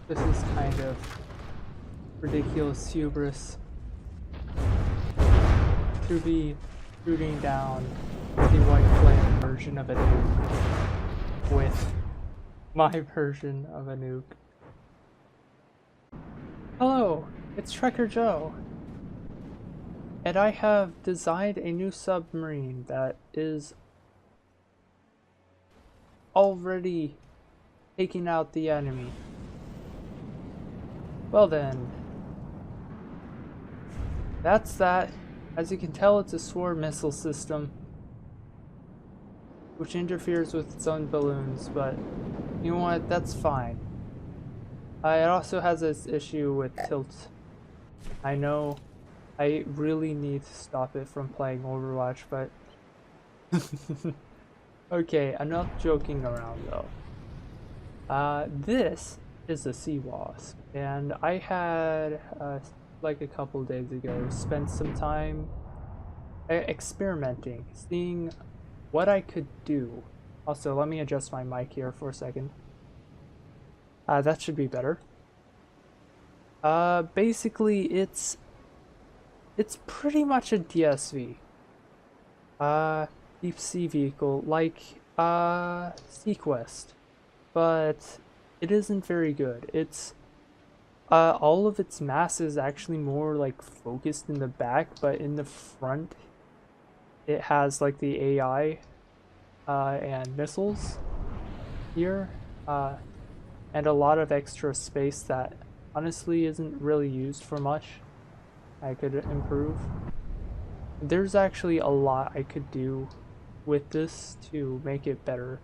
This is kind of ridiculous hubris to be shooting down the White Flame version of a nuke with my version of a nuke. Hello, it's Trekker Joe, and I have designed a new submarine that is already taking out the enemy. Well then, that's that. As you can tell, it's a thwart missile system, which interferes with its own balloons, but you know what, that's fine. It also has this issue with tilt. I know I really need to stop it from playing Overwatch, but okay, enough joking around though. This is a sea wasp, and I had like a couple days ago spent some time experimenting, seeing what I could do. Also, let me adjust my mic here for a second. That should be better. Basically it's pretty much a DSV. Deep sea vehicle, like Sequest, but it isn't very good. It's all of its mass is actually more like focused in the back, but in the front it has like the AI and missiles here, and a lot of extra space that honestly isn't really used for much. I could improve. There's actually a lot I could do with this to make it better,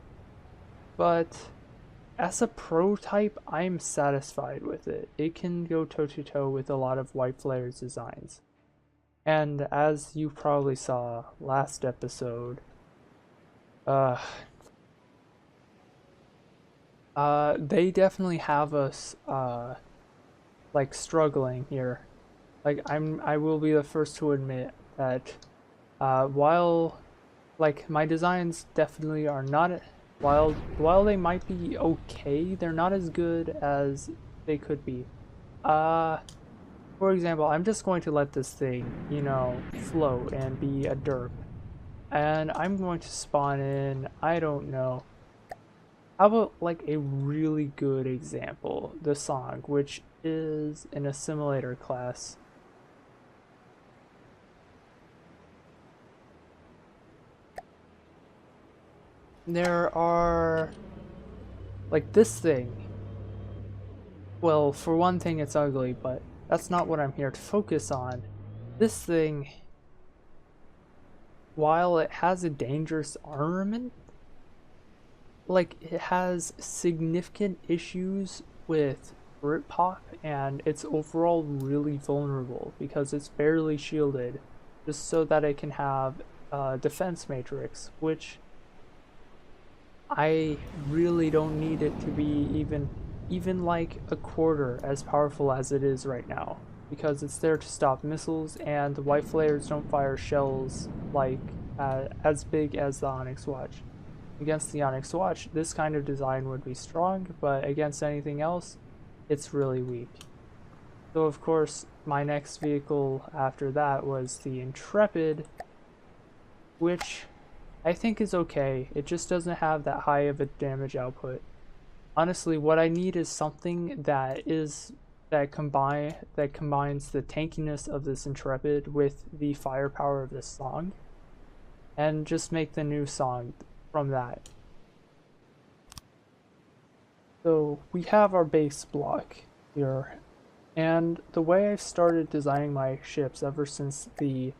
but as a prototype, I'm satisfied with it. It can go toe-to-toe with a lot of White Flayers designs. And as you probably saw last episode, they definitely have us like struggling here. Like I will be the first to admit that while like my designs definitely are not, while they might be okay, they're not as good as they could be. For example, I'm just going to let this thing, you know, float and be a derp. And I'm going to spawn in, I don't know. How about like a really good example, the song, which is an assimilator class. There are like this thing. Well, for one thing, it's ugly, but that's not what I'm here to focus on. This thing, while it has a dangerous armament, like it has significant issues with Britpop, and it's overall really vulnerable because it's barely shielded, just so that it can have a defense matrix, which I really don't need it to be even like a quarter as powerful as it is right now, because it's there to stop missiles, and the White Flayers don't fire shells like as big as the Onyx Watch. Against the Onyx Watch, this kind of design would be strong, but against anything else, it's really weak. So of course, my next vehicle after that was the Intrepid, which I think is okay. It just doesn't have that high of a damage output. Honestly, what I need is something that combines the tankiness of this Intrepid with the firepower of this song, and just make the new song from that. So we have our base block here, and the way I've started designing my ships ever since the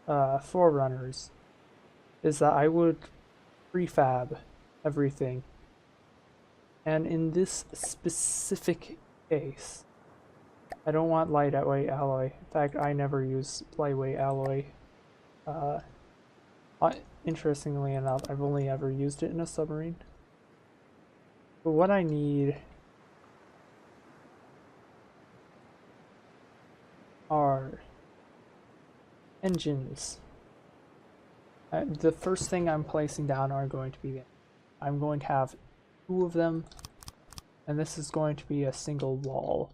Forerunners is that I would prefab everything. And in this specific case, I don't want lightweight alloy. In fact, I never use lightweight alloy. Interestingly enough, I've only ever used it in a submarine. But what I need are engines. The first thing I'm placing down are going to be, I'm going to have 2 of them, and this is going to be a single wall.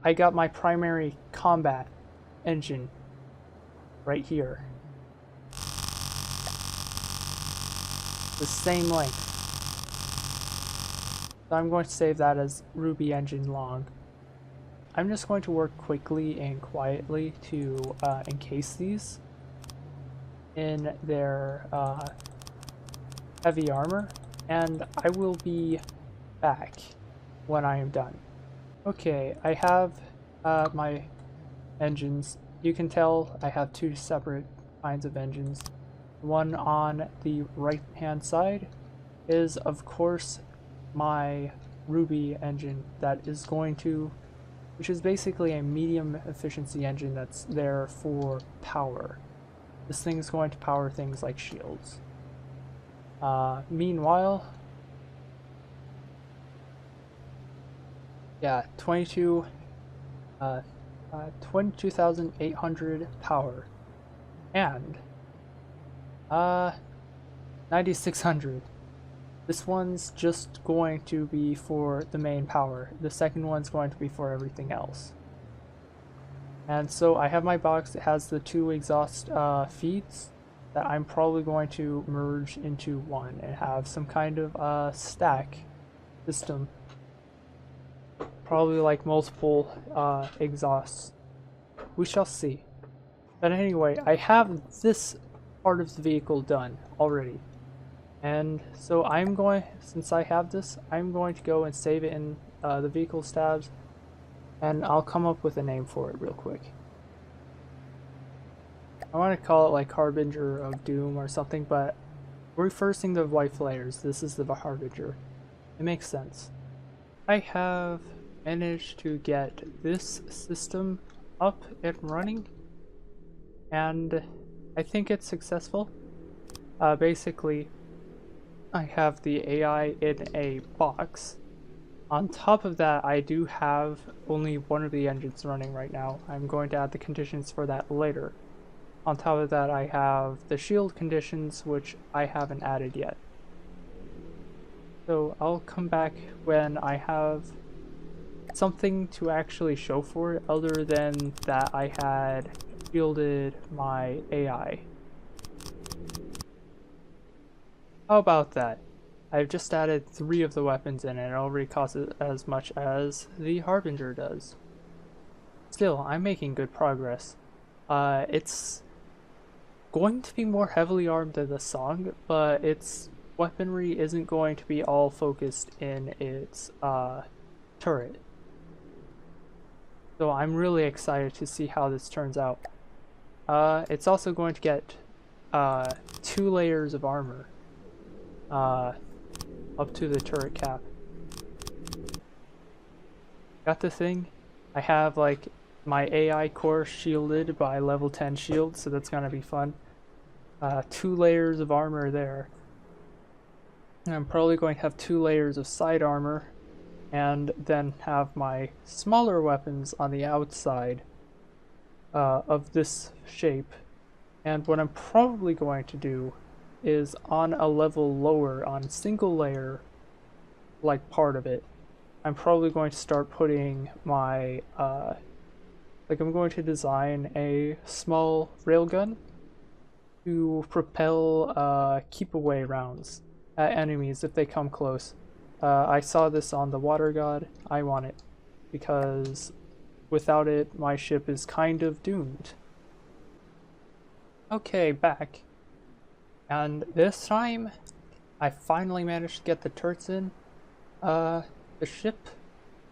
I got my primary combat engine right here. The same length. So I'm going to save that as Ruby engine long. I'm just going to work quickly and quietly to encase these in their heavy armor, and I will be back when I am done. Okay, I have my engines. You can tell I have two separate kinds of engines. One on the right hand side is of course my Ruby engine that is going to, which is basically a medium efficiency engine that's there for power. This thing is going to power things like shields. Meanwhile, yeah, 22,800 power, and 9,600. This one's just going to be for the main power. The second one's going to be for everything else. And so I have my box. It has the two exhaust feeds that I'm probably going to merge into one and have some kind of stack system. Probably like multiple exhausts. We shall see. But anyway, I have this part of the vehicle done already. And so I'm going, since I have this, I'm going to go and save it in the vehicle tabs, and I'll come up with a name for it real quick. I want to call it like Harbinger of Doom or something, but we're reversing the White Flayers. This is the Harbinger. It makes sense. I have managed to get this system up and running, and I think it's successful. Basically, I have the AI in a box. On top of that, I do have only one of the engines running right now. I'm going to add the conditions for that later. On top of that, I have the shield conditions, which I haven't added yet. So I'll come back when I have something to actually show for it, other than that I had shielded my AI. How about that? I've just added 3 of the weapons in and it already costs as much as the Harbinger does. Still, I'm making good progress. It's going to be more heavily armed than the Song, but its weaponry isn't going to be all focused in its turret. So I'm really excited to see how this turns out. It's also going to get 2 layers of armor up to the turret cap. Got the thing. I have like my AI core shielded by level 10 shield, so that's gonna be fun. 2 layers of armor there. And I'm probably going to have 2 layers of side armor, and then have my smaller weapons on the outside of this shape. And what I'm probably going to do is on a level lower, on single layer, like part of it, I'm probably going to start putting my, like I'm going to design a small railgun to propel keep away rounds at enemies if they come close. I saw this on the Water God. I want it, because without it, my ship is kind of doomed. Okay, back. And this time, I finally managed to get the turrets in. The ship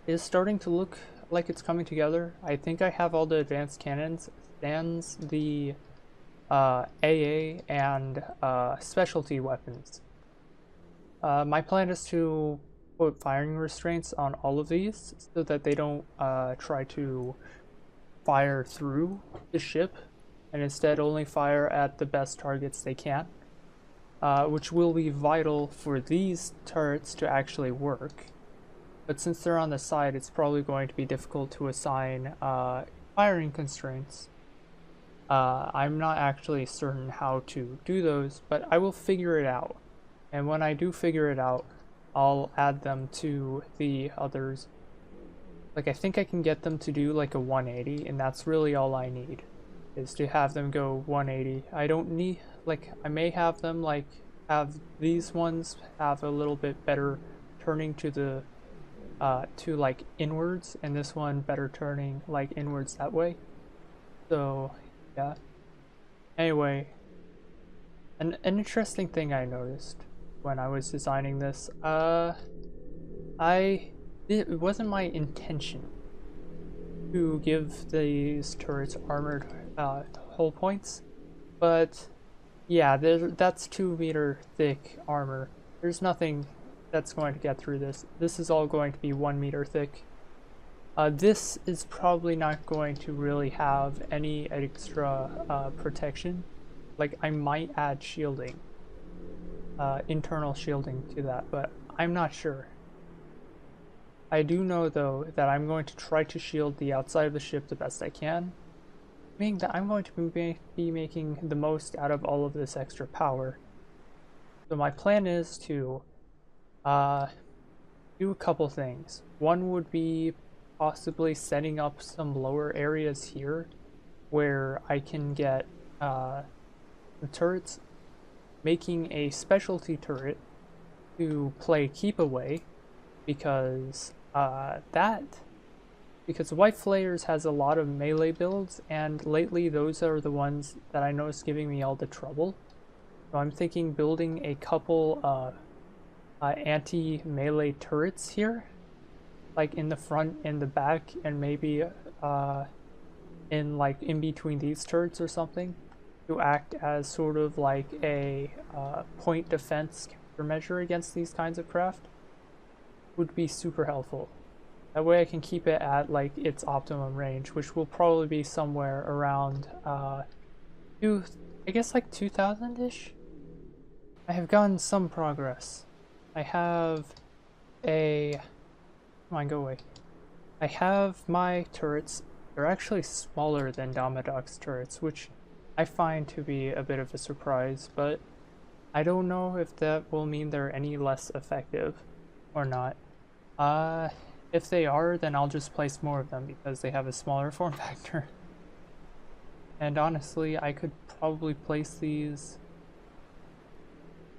is starting to look like it's coming together. I think I have all the advanced cannons, sans the AA and specialty weapons. My plan is to put firing restraints on all of these so that they don't try to fire through the ship, and instead only fire at the best targets they can. Which will be vital for these turrets to actually work. But since they're on the side, it's probably going to be difficult to assign firing constraints. I'm not actually certain how to do those, but I will figure it out. And when I do figure it out, I'll add them to the others. Like, I think I can get them to do like a 180, and that's really all I need, is to have them go 180. I don't need, like, I may have them like have these ones have a little bit better turning to the to like inwards, and this one better turning like inwards that way. So yeah. Anyway, an interesting thing I noticed when I was designing this, it wasn't my intention to give these turrets armored hull points, but yeah, that's 2 meter thick armor. There's nothing that's going to get through this. This is all going to be 1 meter thick. This is probably not going to really have any extra protection. Like, I might add shielding, internal shielding to that, but I'm not sure. I do know though that I'm going to try to shield the outside of the ship the best I can, meaning that I'm going to be making the most out of all of this extra power. So my plan is to do a couple things. One would be possibly setting up some lower areas here where I can get the turrets, making a specialty turret to play keep away, because because White Flayers has a lot of melee builds, and lately those are the ones that I noticed giving me all the trouble. So I'm thinking building a couple anti-melee turrets here, like in the front and the back, and maybe in like in between these turrets or something, to act as sort of like a point defense countermeasure against these kinds of craft. Would be super helpful. That way I can keep it at like its optimum range, which will probably be somewhere around I guess like 2000-ish. I have gotten some progress. I have a come on, go away. I have my turrets. They're actually smaller than Domadoc's turrets, which I find to be a bit of a surprise, but I don't know if that will mean they're any less effective or not. If they are, then I'll just place more of them because they have a smaller form factor. And honestly, I could probably place these.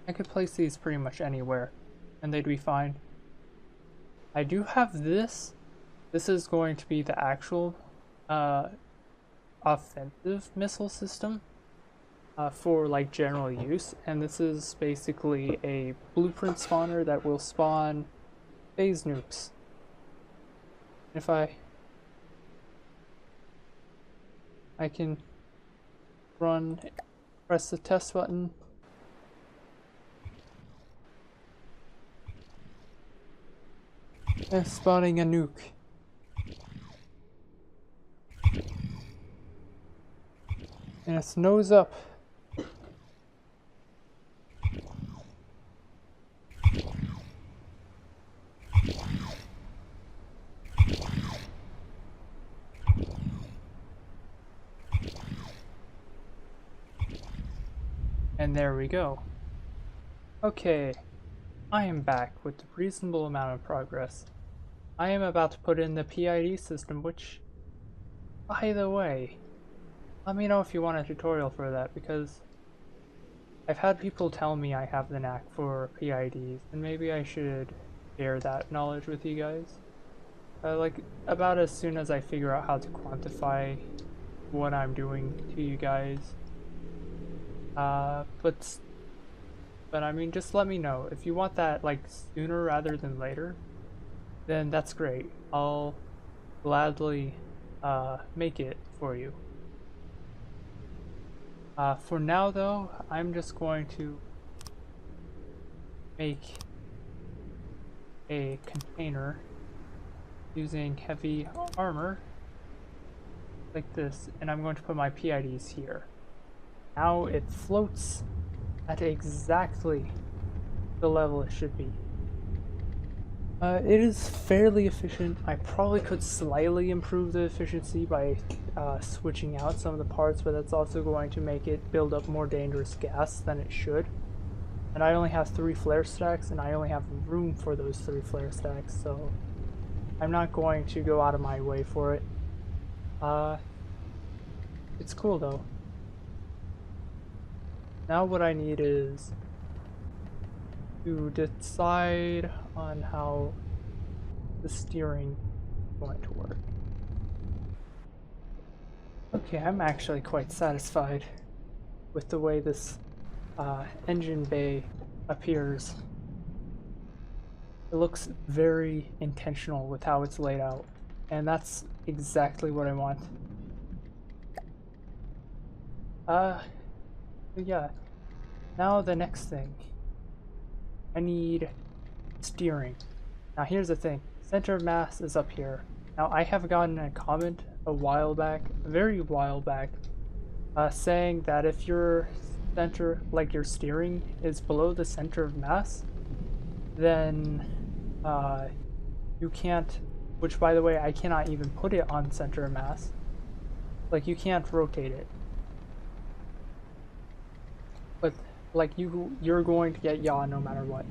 I could place these pretty much anywhere, and they'd be fine. I do have this. This is going to be the actual offensive missile system for like general use, and this is basically a blueprint spawner that will spawn phase nukes. If I can press the test button. And spawning a nuke. And it's nose up. And there we go. Okay, I am back with a reasonable amount of progress. I am about to put in the PID system, which, by the way, let me know if you want a tutorial for that, because I've had people tell me I have the knack for PIDs, and maybe I should share that knowledge with you guys. Like, about as soon as I figure out how to quantify what I'm doing to you guys. But I mean, just let me know. If you want that, like, sooner rather than later, then that's great. I'll gladly make it for you. For now, though, I'm just going to make a container using heavy armor like this, and I'm going to put my PIDs here. Now it floats at exactly the level it should be. It is fairly efficient. I probably could slightly improve the efficiency by switching out some of the parts, but that's also going to make it build up more dangerous gas than it should. and I only have 3 flare stacks, and I only have room for those 3 flare stacks, so I'm not going to go out of my way for it. It's cool though. Now what I need is to decide on how the steering is going to work. Okay, I'm actually quite satisfied with the way this engine bay appears. It looks very intentional with how it's laid out, and that's exactly what I want. Yeah, now the next thing. I need steering. Now here's the thing, center of mass is up here. Now I have gotten a comment a while back, a very while back, saying that if your center, like your steering, is below the center of mass, then you can't, which by the way, I cannot even put it on center of mass. Like you can't rotate it. But like you're going to get yaw no matter what.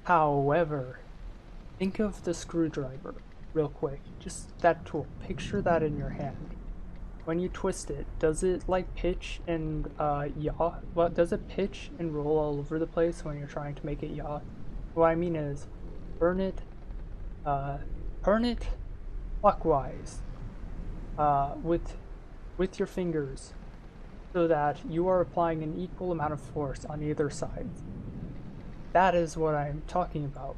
However, think of the screwdriver real quick. Just that tool. Picture that in your hand. When you twist it, does it like pitch and yaw? Well, does it pitch and roll all over the place when you're trying to make it yaw? What I mean is, turn it clockwise with your fingers, so that you are applying an equal amount of force on either side. That is what I'm talking about.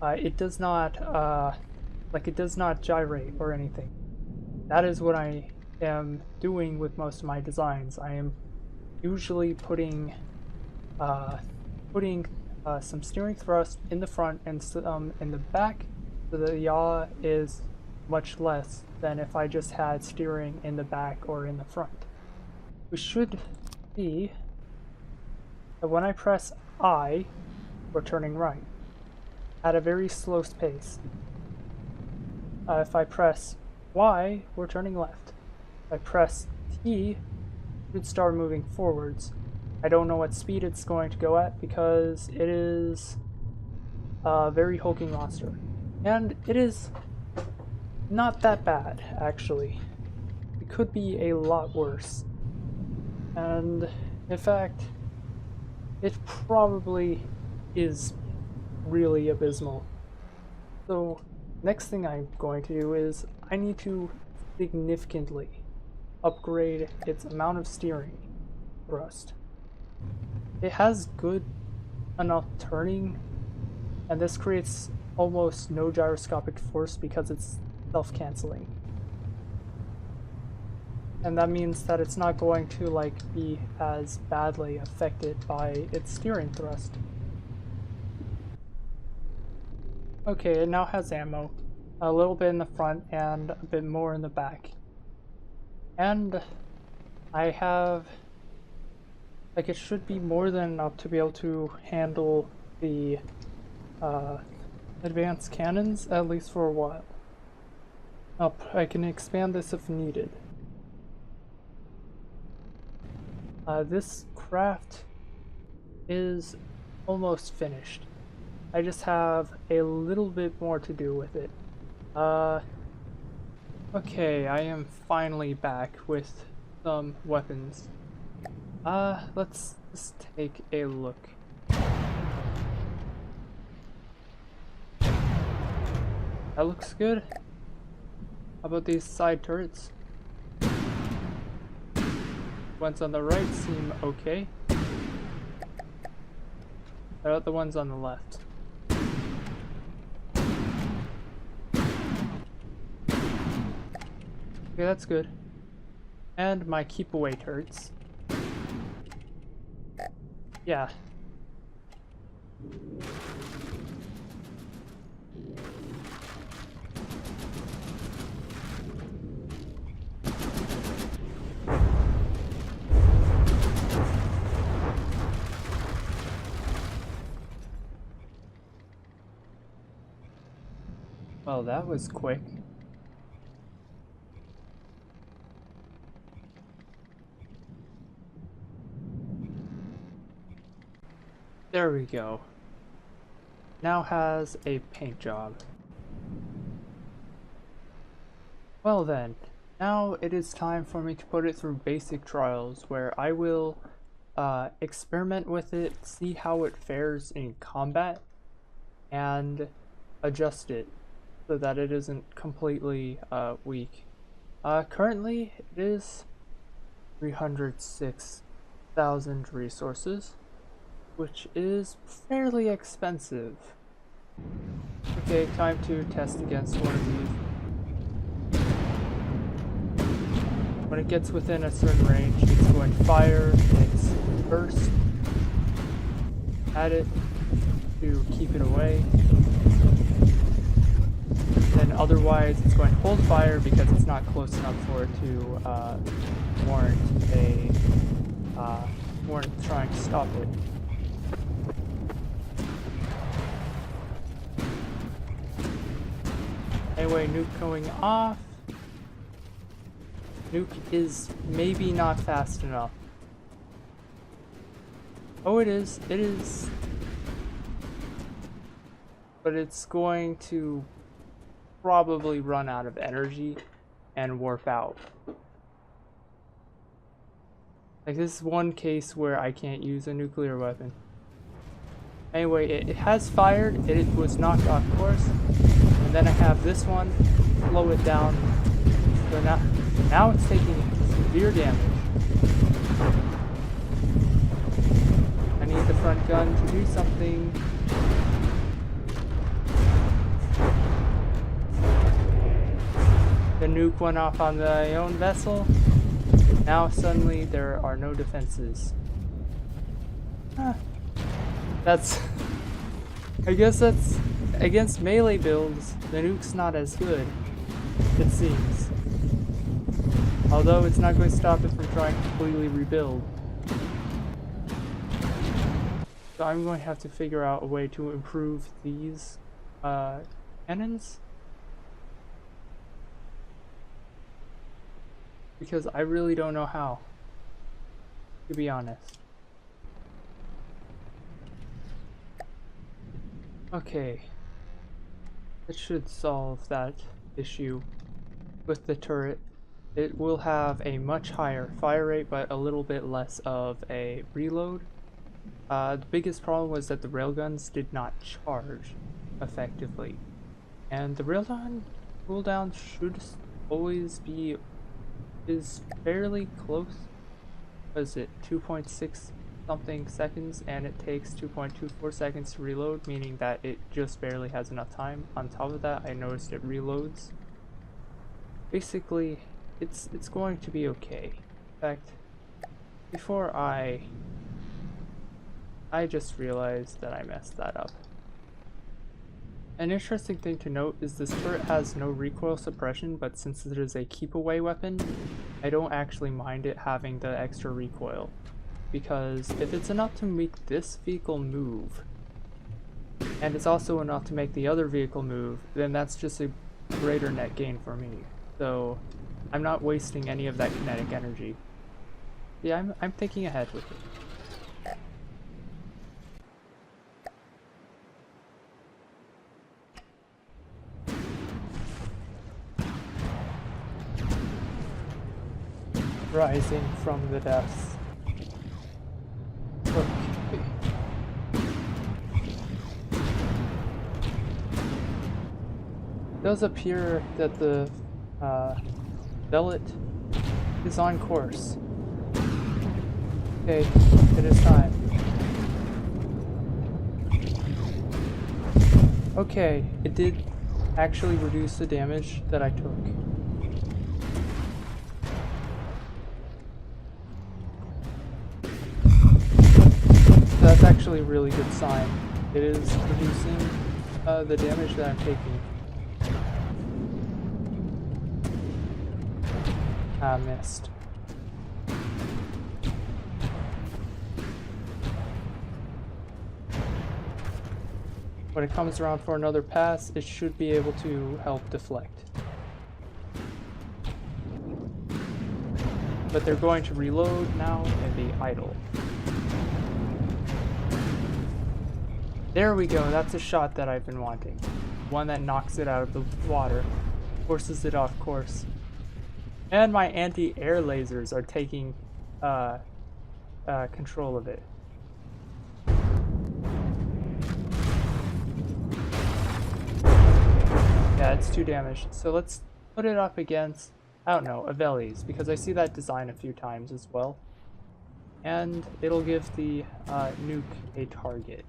It does not it does not gyrate or anything. That is what I am doing with most of my designs. I am usually putting some steering thrust in the front and some in the back, so the yaw is much less than if I just had steering in the back or in the front. We should see that when I press I, we're turning right at a very slow pace. If I press Y, we're turning left. If I press T, it should start moving forwards. I don't know what speed it's going to go at because it is a very hulking monster. And it is not that bad, actually. It could be a lot worse. And in fact, it probably is really abysmal. So next thing I'm going to do is I need to significantly upgrade its amount of steering thrust. It has good enough turning, and this creates almost no gyroscopic force because it's self-canceling. And that means that it's not going to be as badly affected by its steering thrust. Okay, it now has ammo, a little bit in the front and a bit more in the back. And I have, it should be more than enough to be able to handle the advanced cannons, at least for a while. I can expand this if needed. This craft is almost finished. I just have a little bit more to do with it. Okay, I am finally back with some weapons. Let's just take a look. That looks good. How about these side turrets? Ones on the right seem okay. How about the ones on the left? Okay, that's good. And my keep away turrets. Yeah. Well, that was quick. There we go. Now has a paint job. Well then, now it is time for me to put it through basic trials where I will experiment with it, see how it fares in combat, and adjust it so that it isn't completely weak. Currently it is 306,000 resources, which is fairly expensive. Okay, time to test against one of these. When it gets within a certain range, it's going to fire its burst at it to keep it away. Then otherwise, it's going to hold fire because it's not close enough for it to warrant trying to stop it. Anyway, nuke going off. Nuke is maybe not fast enough. Oh, it is. It is. But it's going to probably run out of energy and warp out. Like, this is one case where I can't use a nuclear weapon. Anyway, it has fired. It was knocked off course. And then I have this one, slow it down. So now it's taking severe damage. I need the front gun to do something. The nuke went off on my own vessel. Now suddenly there are no defenses. That's... I guess that's... Against melee builds, the nuke's not as good, it seems. Although it's not going to stop it from trying to completely rebuild. So I'm going to have to figure out a way to improve these cannons. Because I really don't know how, to be honest. Okay. It should solve that issue with the turret. It will have a much higher fire rate, but a little bit less of a reload. The biggest problem was that the railguns did not charge effectively. And the railgun cooldown should always be fairly close. What is it? 2.6 something seconds, and it takes 2.24 seconds to reload, meaning that it just barely has enough time. On top of that, I noticed it reloads. Basically, it's going to be okay. In fact, before I just realized that I messed that up. An interesting thing to note is this turret has no recoil suppression, but since it is a keep away weapon, I don't actually mind it having the extra recoil. Because if it's enough to make this vehicle move, and it's also enough to make the other vehicle move, then that's just a greater net gain for me. So I'm not wasting any of that kinetic energy. Yeah, I'm thinking ahead with it. Rising from the depths. Okay. It does appear that the Zealot is on course. Okay, it is time. Okay, it did actually reduce the damage that I took. That's actually a really good sign. It is reducing the damage that I'm taking. Ah, missed. When it comes around for another pass, it should be able to help deflect. But they're going to reload now and be idle. There we go, that's a shot that I've been wanting. One that knocks it out of the water, forces it off course. And my anti-air lasers are taking control of it. Yeah, it's 2 damage. So let's put it up against, I don't know, Avelli's, because I see that design a few times as well. And it'll give the nuke a target.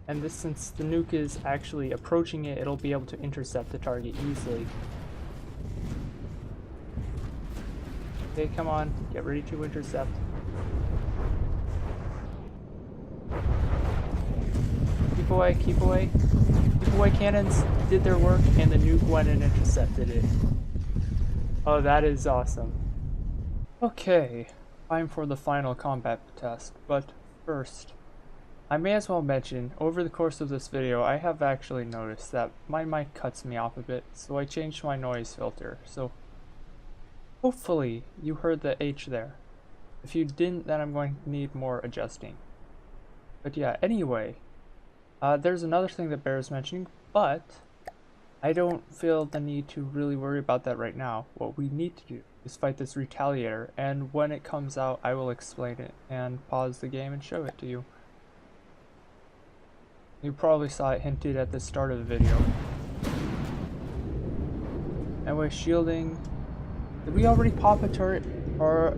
And this, since the nuke is actually approaching it, it'll be able to intercept the target easily. Okay, come on, get ready to intercept. Keep away, keep away. Keep away, cannons did their work, and the nuke went and intercepted it. Oh, that is awesome. Okay, time for the final combat test, but first, I may as well mention, over the course of this video, I have actually noticed that my mic cuts me off a bit, so I changed my noise filter, so hopefully you heard the H there. If you didn't, then I'm going to need more adjusting. But yeah, anyway, there's another thing that bears mentioning, but I don't feel the need to really worry about that right now. What we need to do is fight this Retaliator, and when it comes out, I will explain it and pause the game and show it to you. You probably saw it hinted at the start of the video. Anyway, shielding. Did we already pop a turret? Or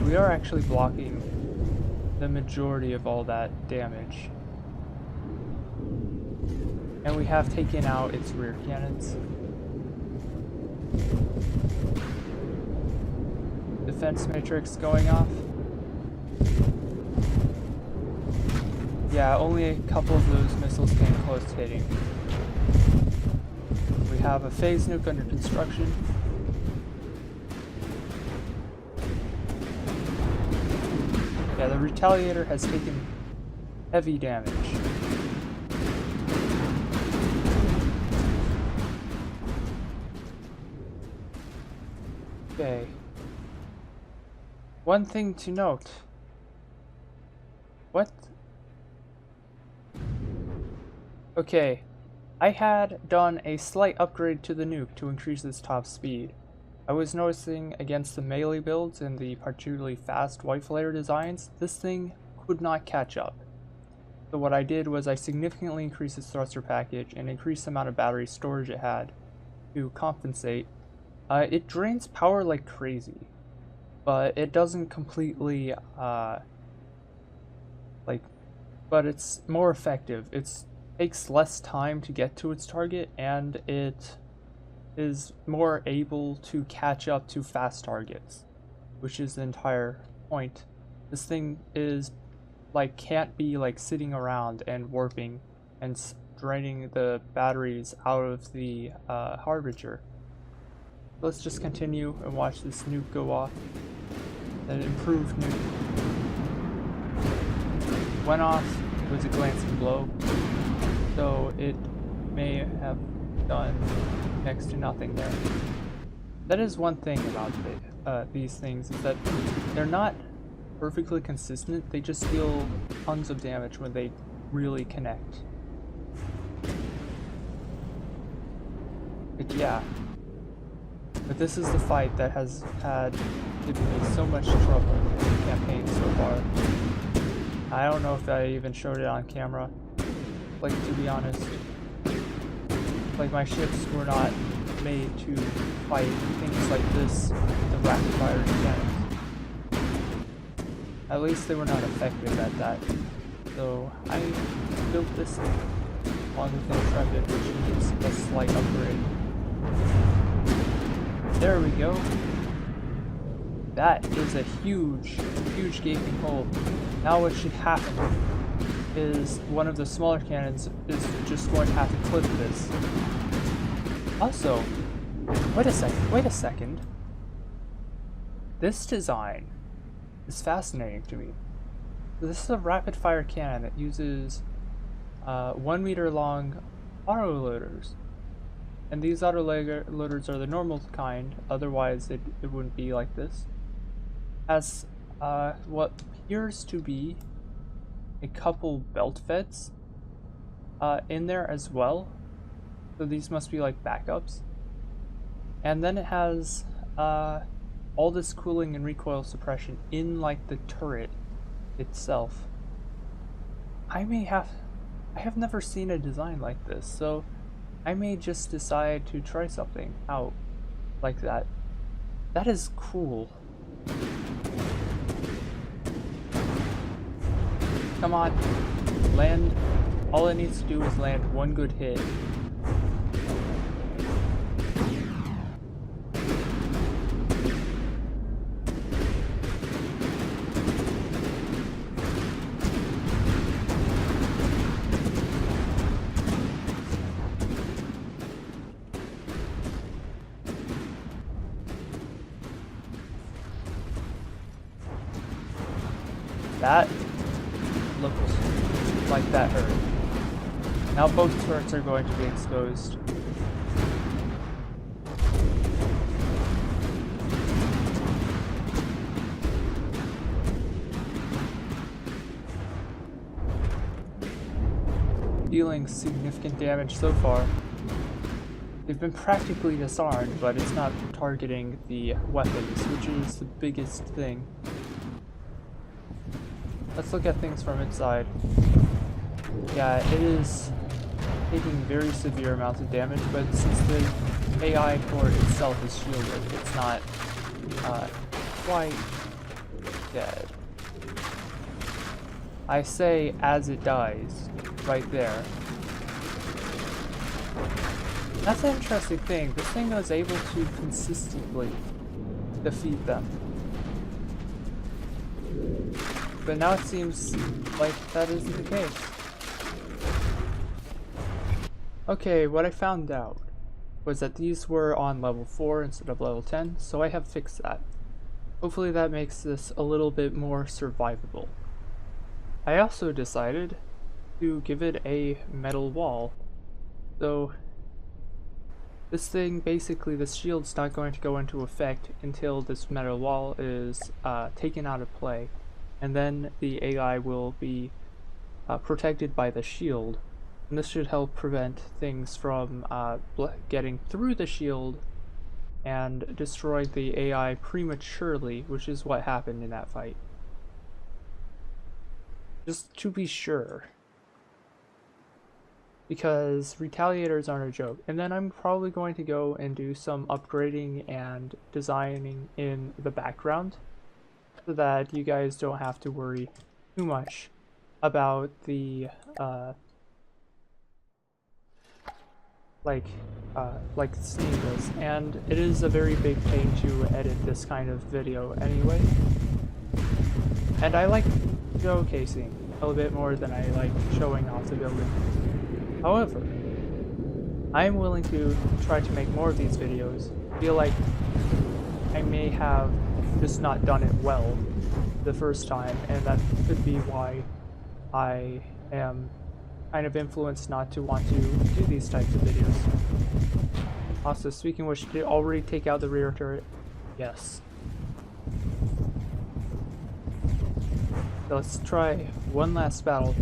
we are actually blocking the majority of all that damage. And we have taken out its rear cannons. Defense matrix going off. Yeah, only a couple of those missiles came close to hitting. We have a phase nuke under construction. Yeah, the Retaliator has taken heavy damage. Okay. One thing to note. What? Okay, I had done a slight upgrade to the nuke to increase its top speed. I was noticing against the melee builds and the particularly fast White Flare designs, this thing could not catch up. So what I did was I significantly increased its thruster package and increased the amount of battery storage it had to compensate. It drains power like crazy, but it doesn't completely, but it's more effective. It takes less time to get to its target, and it is more able to catch up to fast targets, which is the entire point. This thing is can't be sitting around and warping and draining the batteries out of the Harbinger. Let's just continue and watch this nuke go off. An improved nuke went off. It was a glancing blow, so it may have done next to nothing there. That is one thing about these things, is that they're not perfectly consistent. They just deal tons of damage when they really connect. But yeah. But this is the fight that has had given me so much trouble in the campaign so far. I don't know if I even showed it on camera. To be honest. My ships were not made to fight things like this with the rapid fire cannons. At least they were not effective at that. So I built this along with the Intrepid, which needs a slight upgrade. There we go. That is a huge, huge gaping hole. Now what should happen is one of the smaller cannons is just going to have to clip this. Also, wait a second. This design is fascinating to me. This is a rapid fire cannon that uses 1 meter long autoloaders. And these autoloaders are the normal kind, otherwise it wouldn't be like this. Has what appears to be a couple belt feds in there as well. So these must be like backups. And then it has all this cooling and recoil suppression in like the turret itself. I have never seen a design like this, so I may just decide to try something out like that. That is cool. Come on, land. All it needs to do is land one good hit. That looks like that hurt. Now both turrets are going to be exposed. Dealing significant damage so far. They've been practically disarmed, but it's not targeting the weapons, which is the biggest thing. Let's look at things from inside. Yeah, it is taking very severe amounts of damage, but since the AI thwart itself is shielded, it's not quite dead. I say as it dies, right there. That's an interesting thing. This thing was able to consistently defeat them. But now it seems like that isn't the case. Okay, what I found out was that these were on level 4 instead of level 10, so I have fixed that. Hopefully that makes this a little bit more survivable. I also decided to give it a metal wall. So this thing, basically the shield's not going to go into effect until this metal wall is taken out of play. And then the AI will be protected by the shield, and this should help prevent things from getting through the shield and destroy the AI prematurely, which is what happened in that fight. Just to be sure, because retaliators aren't a joke. And then I'm probably going to go and do some upgrading and designing in the background, so that you guys don't have to worry too much about the like Steam does. And it is a very big pain to edit this kind of video anyway. And I like showcasing a little bit more than I like showing off the building. However, I am willing to try to make more of these videos. I feel like I may have just not done it well the first time, and that could be why I am kind of influenced not to want to do these types of videos. Also, speaking of which, did it already take out the rear turret? Yes. So let's try one last battle.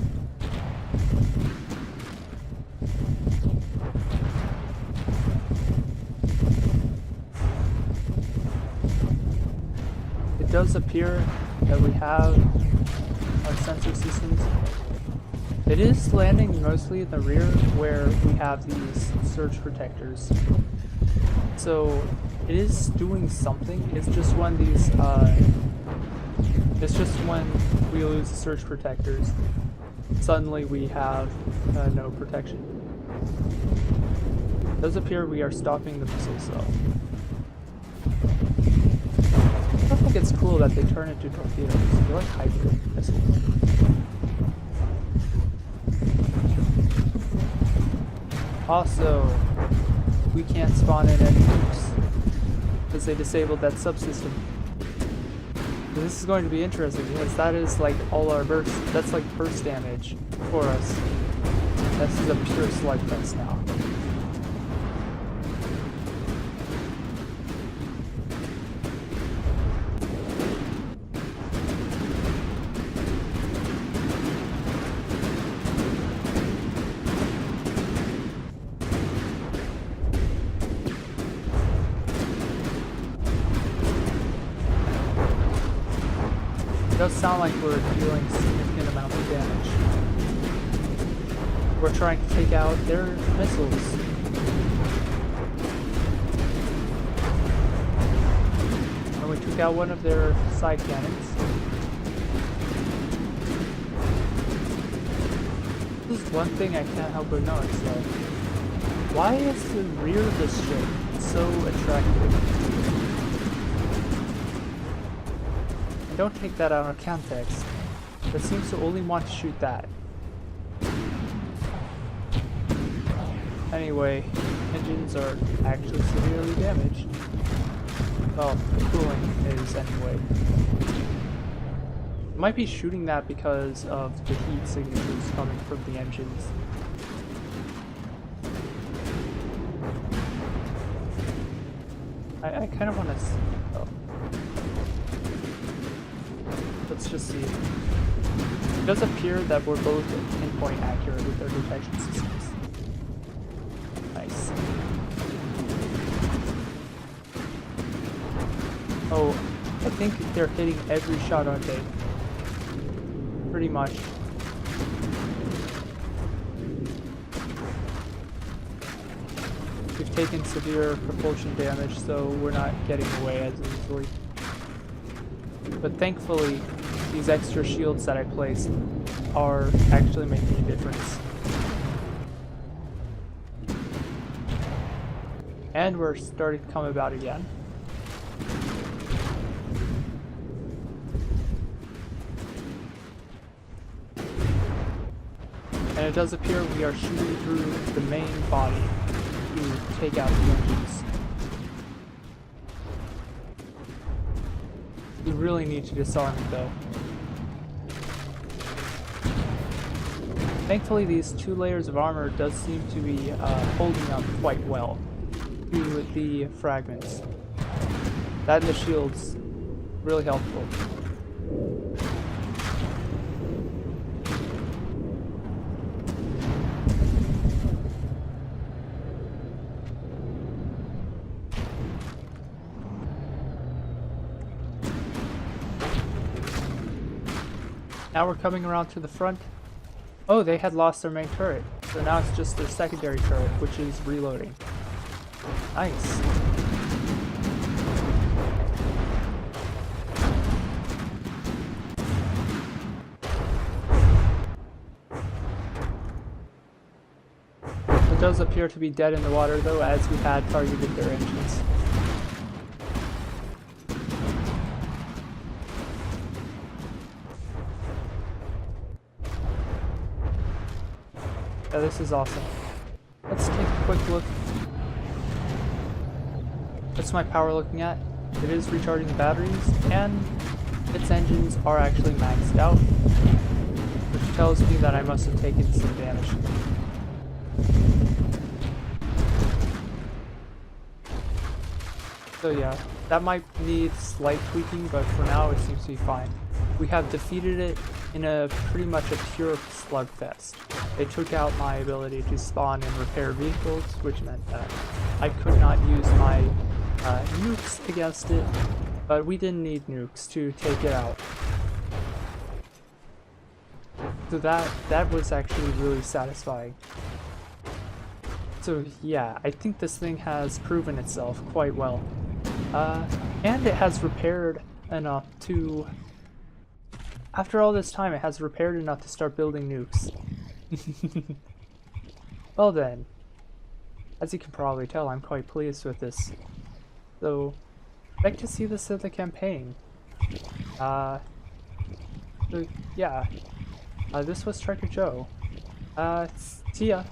It does appear that we have our sensor systems. It is landing mostly in the rear where we have these surge protectors. So it is doing something. It's just when these when we lose the surge protectors, suddenly we have no protection. It does appear we are stopping the missiles though. I think it's cool that they turn into torpedoes. They're like hybrid missiles. Also, we can't spawn in any nukes because they disabled that subsystem. So this is going to be interesting because that is like all our burst. That's like burst damage for us. This is a pure slugfest now. does sound like we're dealing significant amounts of damage. We're trying to take out their missiles. And we took out one of their side cannons. This is one thing I can't help but notice though. Why is the rear of this ship so attractive? And don't take that out of context. It seems to only want to shoot that. Anyway, engines are actually severely damaged. Well, the cooling is anyway. Might be shooting that because of the heat signatures coming from the engines. I kind of want to. Oh. Let's just see. It does appear that we're both pinpoint accurate with our detection systems. Nice. Oh, I think they're hitting every shot on tape. Pretty much. We've taken severe propulsion damage, so we're not getting away as easily. But thankfully, these extra shields that I placed are actually making a difference. And we're starting to come about again. And it does appear we are shooting through the main body to take out the engines. We really need to disarm it though. Thankfully these 2 layers of armor does seem to be holding up quite well to the fragments. That and the shields, really helpful. Now we're coming around to the front. Oh, they had lost their main turret, so now it's just their secondary turret, which is reloading. Nice. It does appear to be dead in the water though, as we had targeted their engines. Yeah, this is awesome. Let's take a quick look. What's my power looking at? It is recharging the batteries, and its engines are actually maxed out, which tells me that I must have taken some damage. So yeah, that might need slight tweaking, but for now it seems to be fine. We have defeated it in a pretty much a pure slugfest. It took out my ability to spawn and repair vehicles, which meant that I could not use my nukes against it, but we didn't need nukes to take it out. So that was actually really satisfying. So yeah, I think this thing has proven itself quite well. And it has repaired enough to... After all this time, it has repaired enough to start building nukes. Well then, as you can probably tell, I'm quite pleased with this. So, I'd like to see this in the campaign. So yeah, this was Trekker Joe. See ya.